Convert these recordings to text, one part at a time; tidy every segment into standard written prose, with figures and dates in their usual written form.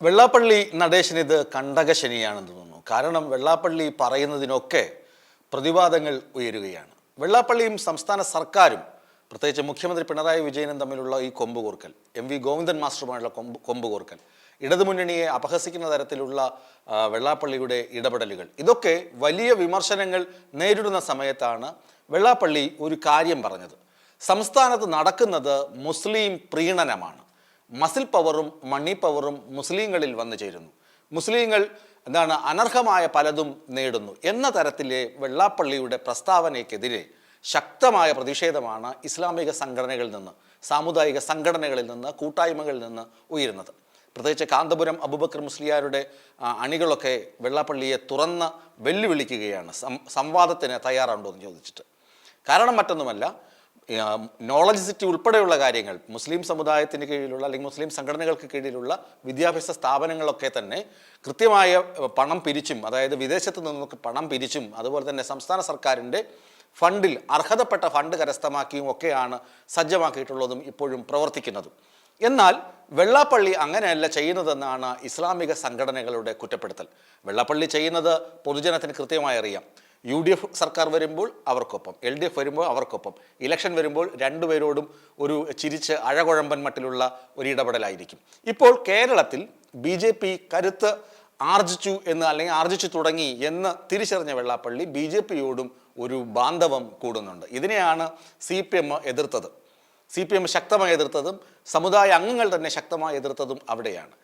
വെള്ളാപ്പള്ളി നടേശന് ഇത് കണ്ടകശനിയാണെന്ന് തോന്നുന്നു. കാരണം വെള്ളാപ്പള്ളി പറയുന്നതിനൊക്കെ പ്രതിവാദങ്ങൾ ഉയരുകയാണ്. വെള്ളാപ്പള്ളിയും സംസ്ഥാന സർക്കാരും പ്രത്യേകിച്ച് മുഖ്യമന്ത്രി പിണറായി വിജയനും തമ്മിലുള്ള ഈ കൊമ്പുകോർക്കൽ, എം.വി. ഗോവിന്ദൻ മാസ്റ്ററുമായുള്ള കൊമ്പുകോർക്കൽ, ഇടതുമുന്നണിയെ അപഹസിക്കുന്ന തരത്തിലുള്ള വെള്ളാപ്പള്ളിയുടെ ഇടപെടലുകൾ, ഇതൊക്കെ വലിയ വിമർശനങ്ങൾ നേരിടുന്ന സമയത്താണ് വെള്ളാപ്പള്ളി ഒരു കാര്യം പറഞ്ഞത്. സംസ്ഥാനത്ത് നടക്കുന്നത് മുസ്ലിം പ്രീണനമാണ്. മസിൽ പവറും മണി പവറും മുസ്ലിങ്ങളിൽ വന്നു ചേരുന്നു. മുസ്ലിങ്ങൾ അനർഹമായ പലതും നേടുന്നു എന്ന തരത്തിലെ വെള്ളാപ്പള്ളിയുടെ പ്രസ്താവനയ്ക്കെതിരെ ശക്തമായ പ്രതിഷേധമാണ് ഇസ്ലാമിക സംഘടനകളിൽ നിന്ന്, സാമുദായിക സംഘടനകളിൽ നിന്ന്, കൂട്ടായ്മകളിൽ നിന്ന് ഉയരുന്നത്. പ്രത്യേകിച്ച് കാന്തപുരം അബൂബക്കർ മുസ്ലിയാരുടെ അണികളൊക്കെ വെള്ളാപ്പള്ളിയെ തുറന്ന് വെല്ലുവിളിക്കുകയാണ്, സംവാദത്തിന് തയ്യാറുണ്ടോ എന്ന് ചോദിച്ചിട്ട്. കാരണം മറ്റൊന്നുമല്ല, നോളജ് സിറ്റി ഉൾപ്പെടെയുള്ള കാര്യങ്ങൾ മുസ്ലിം സമുദായത്തിന് കീഴിലുള്ള അല്ലെങ്കിൽ മുസ്ലിം സംഘടനകൾക്ക് കീഴിലുള്ള വിദ്യാഭ്യാസ സ്ഥാപനങ്ങളൊക്കെ തന്നെ കൃത്യമായ പണം പിരിച്ചും, അതായത് വിദേശത്ത് നിന്നൊക്കെ പണം പിരിച്ചും, അതുപോലെ തന്നെ സംസ്ഥാന സർക്കാരിൻ്റെ ഫണ്ടിൽ അർഹതപ്പെട്ട ഫണ്ട് കരസ്ഥമാക്കിയും ഒക്കെയാണ് സജ്ജമാക്കിയിട്ടുള്ളതും ഇപ്പോഴും പ്രവർത്തിക്കുന്നതും. എന്നാൽ വെള്ളാപ്പള്ളി അങ്ങനെയല്ല ചെയ്യുന്നതെന്നാണ് ഇസ്ലാമിക സംഘടനകളുടെ കുറ്റപ്പെടുത്തൽ. വെള്ളാപ്പള്ളി ചെയ്യുന്നത് പൊതുജനത്തിന് കൃത്യമായി അറിയാം. UDF സർക്കാർ വരുമ്പോൾ അവർക്കൊപ്പം, LDF വരുമ്പോൾ അവർക്കൊപ്പം, ഇലക്ഷൻ വരുമ്പോൾ രണ്ടുപേരോടും ഒരു ചിരിച്ച് അഴകുഴമ്പൻ മട്ടിലുള്ള ഒരു ഇടപെടലായിരിക്കും. ഇപ്പോൾ കേരളത്തിൽ BJP കരുത്ത് ആർജിച്ചു എന്ന്, അല്ലെങ്കിൽ ആർജിച്ചു തുടങ്ങി എന്ന് തിരിച്ചറിഞ്ഞ വെള്ളാപ്പള്ളി BJPയോടും ഒരു ബാന്ധവം കൂടുന്നുണ്ട്. ഇതിനെയാണ് CPM എതിർത്തത്. CPM ശക്തമായി എതിർത്തതും സമുദായ അംഗങ്ങൾ തന്നെ ശക്തമായി എതിർത്തതും അവിടെയാണ്.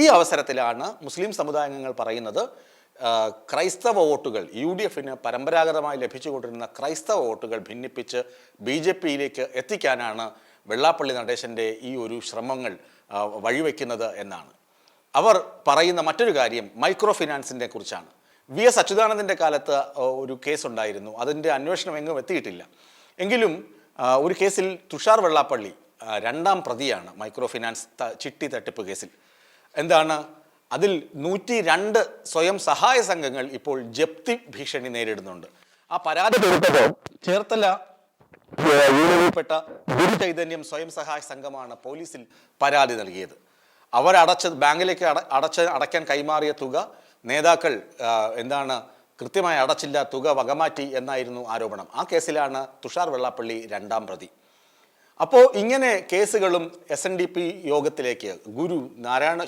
ഈ അവസരത്തിലാണ് മുസ്ലിം സമുദായ അംഗങ്ങൾ പറയുന്നത്, ക്രൈസ്തവ വോട്ടുകൾ, UDFന് പരമ്പരാഗതമായി ലഭിച്ചുകൊണ്ടിരുന്ന ക്രൈസ്തവ വോട്ടുകൾ ഭിന്നിപ്പിച്ച് BJPയിലേക്ക് എത്തിക്കാനാണ് വെള്ളാപ്പള്ളി നടേശൻ്റെ ഈ ഒരു ശ്രമങ്ങൾ വഴിവെക്കുന്നത് എന്നാണ്. അവർ പറയുന്ന മറ്റൊരു കാര്യം മൈക്രോ ഫിനാൻസിനെ കുറിച്ചാണ്. VS അച്യുതാനന്ദൻ്റെ കാലത്ത് ഒരു കേസുണ്ടായിരുന്നു. അതിൻ്റെ അന്വേഷണം എങ്ങും എത്തിയിട്ടില്ല. എങ്കിലും ഒരു കേസിൽ തുഷാർ വെള്ളാപ്പള്ളി രണ്ടാം പ്രതിയാണ്. മൈക്രോ ഫിനാൻസ് ചിട്ടി തട്ടിപ്പ് കേസിൽ അതിൽ 102 സ്വയം സഹായ സംഘങ്ങൾ ഇപ്പോൾ ജപ്തി ഭീഷണി നേരിടുന്നുണ്ട്. ആ പരാതി ചേർത്തല യൂണിയനിൽപ്പെട്ട ഗുരുചൈതന്യം സ്വയം സഹായ സംഘമാണ് പോലീസിൽ പരാതി നൽകിയത്. ബാങ്കിലേക്ക് അടയ്ക്കാൻ കൈമാറിയ തുക നേതാക്കൾ കൃത്യമായി അടച്ചില്ല, തുക വകമാറ്റി എന്നായിരുന്നു ആരോപണം. ആ കേസിലാണ് തുഷാർ വെള്ളാപ്പള്ളി രണ്ടാം പ്രതി. അപ്പോൾ ഇങ്ങനെ കേസുകളും SNDP യോഗത്തിലേക്ക്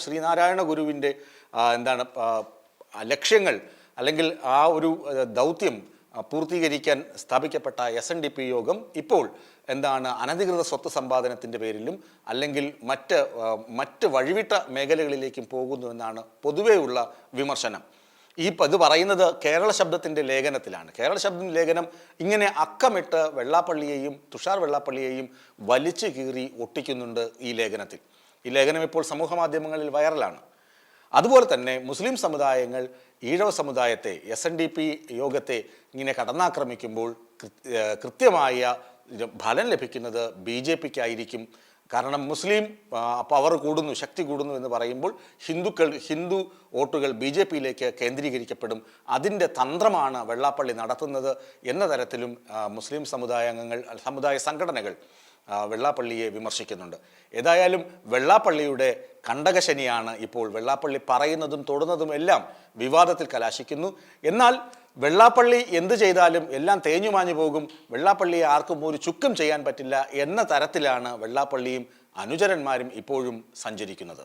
ശ്രീനാരായണ ഗുരുവിൻ്റെ ലക്ഷ്യങ്ങൾ അല്ലെങ്കിൽ ആ ഒരു ദൗത്യം പൂർത്തീകരിക്കാൻ സ്ഥാപിക്കപ്പെട്ട SNDP യോഗം ഇപ്പോൾ അനധികൃത സ്വത്ത് സമ്പാദനത്തിൻ്റെ പേരിലും അല്ലെങ്കിൽ മറ്റ് വഴിവിട്ട മേഖലകളിലേക്കും പോകുന്നു എന്നാണ് പൊതുവെയുള്ള വിമർശനം. ഇത് പറയുന്നത് കേരള ശബ്ദത്തിൻ്റെ ലേഖനത്തിലാണ്. കേരള ശബ്ദം ലേഖനം ഇങ്ങനെ അക്കമിട്ട് വെള്ളാപ്പള്ളിയെയും തുഷാർ വെള്ളാപ്പള്ളിയെയും വലിച്ചു കീറി ഒട്ടിക്കുന്നുണ്ട് ഈ ലേഖനത്തിൽ. ഈ ലേഖനം ഇപ്പോൾ സമൂഹ മാധ്യമങ്ങളിൽ വൈറലാണ്. അതുപോലെ തന്നെ മുസ്ലിം സമുദായങ്ങൾ ഈഴവ സമുദായത്തെ, SNDP യോഗത്തെ ഇങ്ങനെ കടന്നാക്രമിക്കുമ്പോൾ കൃത്യമായ ഫലം ലഭിക്കുന്നത് BJPക്കായിരിക്കും. കാരണം മുസ്ലിം പവർ കൂടുന്നു, ശക്തി കൂടുന്നു എന്ന് പറയുമ്പോൾ ഹിന്ദു വോട്ടുകൾ BJPയിലേക്ക് കേന്ദ്രീകരിക്കപ്പെടും. അതിൻ്റെ തന്ത്രമാണ് വെള്ളാപ്പള്ളി നടത്തുന്നത് എന്ന തരത്തിലും മുസ്ലിം സമുദായ സംഘടനകൾ വെള്ളാപ്പള്ളിയെ വിമർശിക്കുന്നുണ്ട്. ഏതായാലും വെള്ളാപ്പള്ളിയുടെ കണ്ടകശനിയാണ് ഇപ്പോൾ. വെള്ളാപ്പള്ളി പറയുന്നതും തൊടുന്നതും എല്ലാം വിവാദത്തിൽ കലാശിക്കുന്നു. എന്നാൽ വെള്ളാപ്പള്ളി എന്ത് ചെയ്താലും എല്ലാം തേഞ്ഞുമാഞ്ഞു പോകും, വെള്ളാപ്പള്ളിയെ ആർക്കും ഒരു ചുക്കും ചെയ്യാൻ പറ്റില്ല എന്ന തരത്തിലാണ് വെള്ളാപ്പള്ളിയും അനുചരന്മാരും ഇപ്പോഴും സഞ്ചരിക്കുന്നത്.